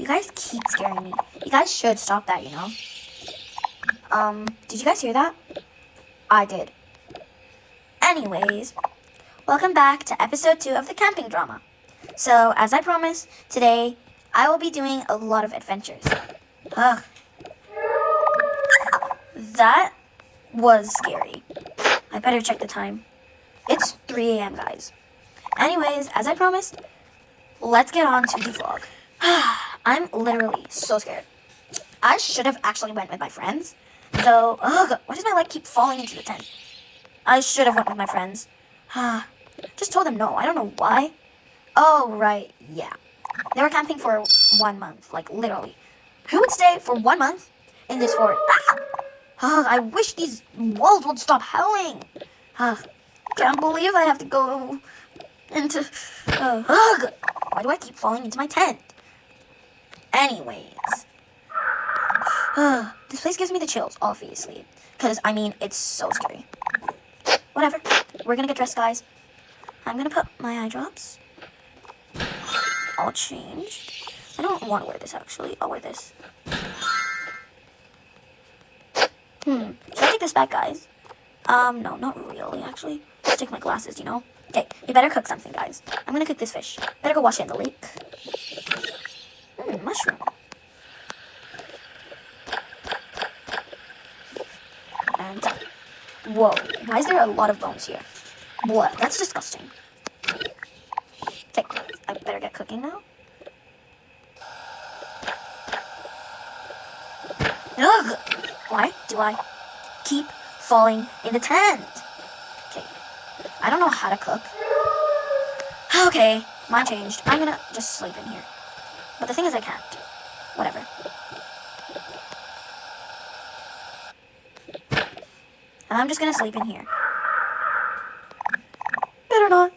You guys keep scaring me. You guys should stop that, you know? Did you guys hear that? I did. Anyways, welcome back to episode 2 of the camping drama. So, as I promised, today I will be doing a lot of adventures. Ugh. That was scary. I better check the time. It's 3 a.m., guys. Anyways, as I promised, let's get on to the vlog. I'm literally so scared. I should have actually went with my friends. Though, ugh, why does my leg keep falling into the tent? I should have went with my friends. Just told them no. I don't know why. Oh, right, yeah. They were camping for 1 month, like literally. Who would stay for 1 month in this forest? I wish these wolves would stop howling. Can't believe I have to go into... Why do I keep falling into my tent? Anyways. This place gives me the chills, obviously. Because, I mean, it's so scary. Whatever. We're gonna get dressed, guys. I'm gonna put my eye drops. I'll change. I don't want to wear this, actually. I'll wear this. Should I take this back, guys? No, not really, actually. Let's take my glasses, you know? Okay, we better cook something, guys. I'm gonna cook this fish. Better go wash it in the lake. Mushroom. And, whoa, why is there a lot of bones here? What? That's disgusting. Okay, I better get cooking now. Ugh! Why do I keep falling in the tent? Okay, I don't know how to cook. Okay, mine changed. I'm gonna just sleep in here. But the thing is I can't. Whatever. I'm just gonna sleep in here. Better not.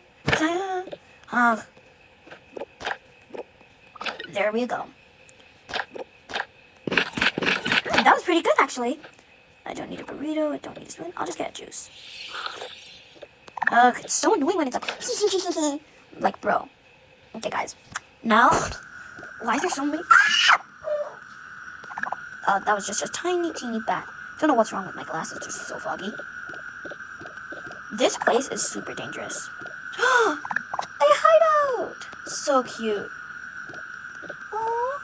There we go. That was pretty good, actually. I don't need a burrito. I don't need a spoon. I'll just get a juice. It's so annoying when it's like... like, bro. Okay, guys. Now... Why is there so many... that was just a tiny, teeny bat. Don't know what's wrong with my glasses. They're so foggy. This place is super dangerous. A hideout! So cute. Oh,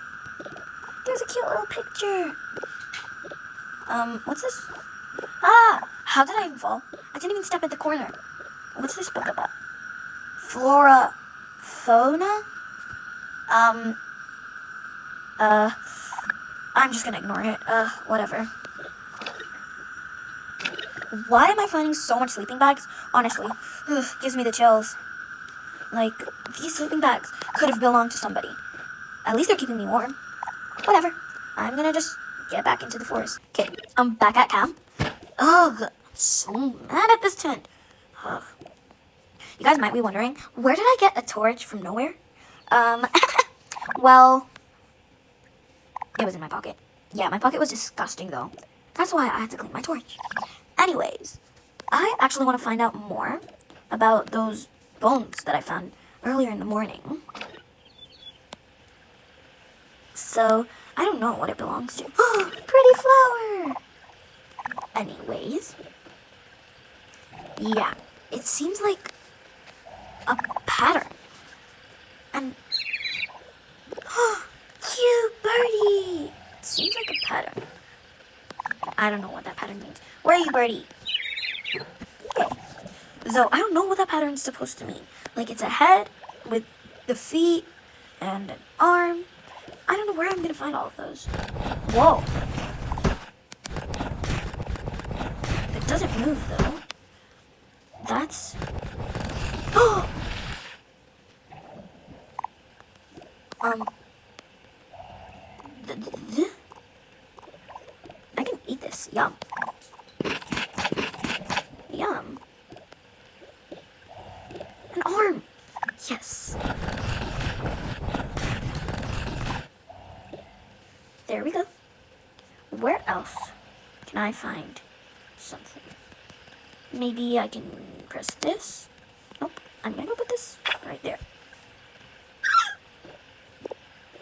there's a cute little picture. What's this? How did I even fall? I didn't even step at the corner. What's this book about? Flora, fauna? I'm just gonna ignore it. Whatever. Why am I finding so much sleeping bags? Honestly, gives me the chills. Like, these sleeping bags could have belonged to somebody. At least they're keeping me warm. Whatever. I'm gonna just get back into the forest. Okay, I'm back at camp. Ugh, so mad at this tent. Ugh. You guys might be wondering, where did I get a torch from nowhere? Well, it was in my pocket. Yeah, my pocket was disgusting though. That's why I had to clean my torch. Anyways, I actually want to find out more about those bones that I found earlier in the morning. So, I don't know what it belongs to. Oh, pretty flower! Anyways, yeah, it seems like a pattern. And, cute birdie! It seems like a pattern. I don't know what that pattern means. Where are you, birdie? Okay. Though, I don't know what that pattern is supposed to mean. Like, it's a head with the feet and an arm. I don't know where I'm going to find all of those. Whoa. It doesn't move, though. That's... Oh! I can eat this. Yum. Yum. An arm. Yes. There we go. Where else can I find something? Maybe I can press this. Nope. I'm gonna put this right there.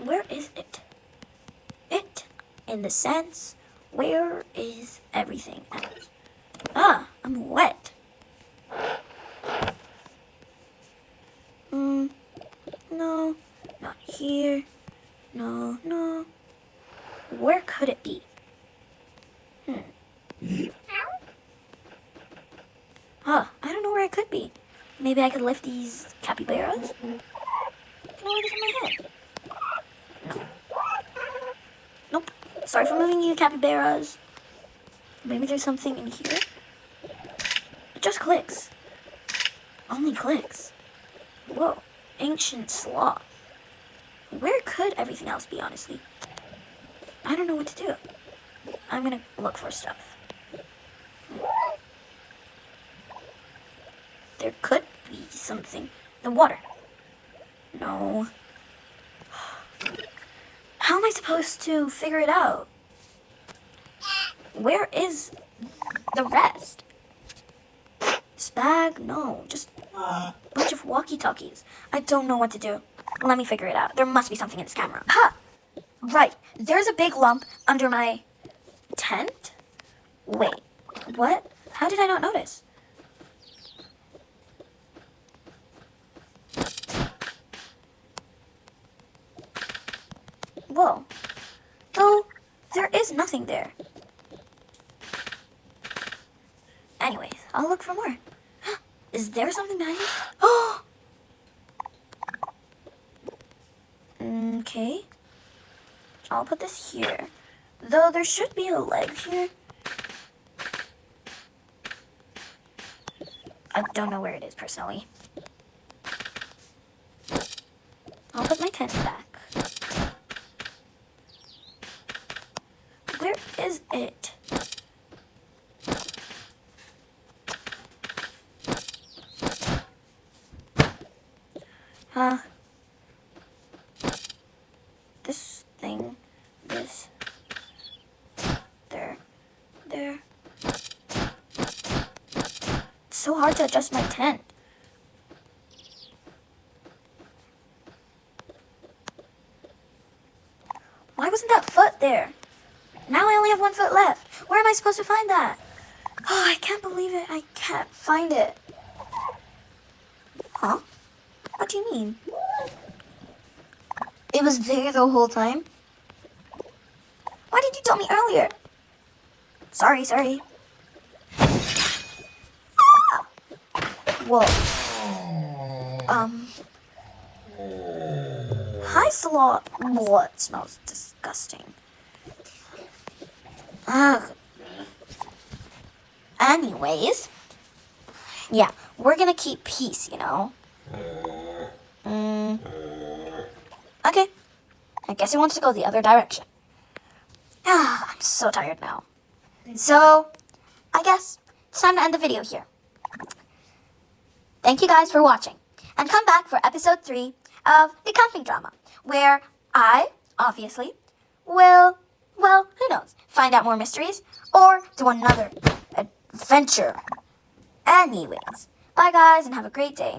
Where is it? in the sense, where is everything else? Ah, I'm wet. No, not here. No, no. Where could it be? I don't know where it could be. Maybe I could lift these capybaras? Can I wear this in my head? No. Nope. Sorry for moving you, capybaras. Maybe there's something in here? It just clicks. Only clicks. Whoa. Ancient sloth. Where could everything else be, honestly? I don't know what to do. I'm gonna look for stuff. There could be something. The water. No. How am I supposed to figure it out? Where is the rest? Spag? No, just a bunch of walkie-talkies. I don't know what to do. Let me figure it out. There must be something in this camera. Ha! Right. There's a big lump under my tent? Wait. What? How did I not notice? Whoa. Oh, there is nothing there. Anyways, I'll look for more. Is there something behind this? Oh! Okay. I'll put this here. Though there should be a leg here. I don't know where it is personally. I'll put my tent back. Where is it? This thing, this, there. It's so hard to adjust my tent. Why wasn't that foot there? Now I only have 1 foot left. Where am I supposed to find that? Oh, I can't believe it. I can't find it. Huh? What do you mean? It was there the whole time? Why did you tell me earlier? Sorry. Whoa. Hi, Sloth. What? It smells disgusting. Ugh. Anyways. Yeah, we're gonna keep peace, you know? Okay. I guess he wants to go the other direction. I'm so tired now. So, I guess it's time to end the video here. Thank you guys for watching. And come back for episode 3 of the camping drama, where I, obviously, will, well, who knows, find out more mysteries or do another adventure. Anyways, bye guys and have a great day.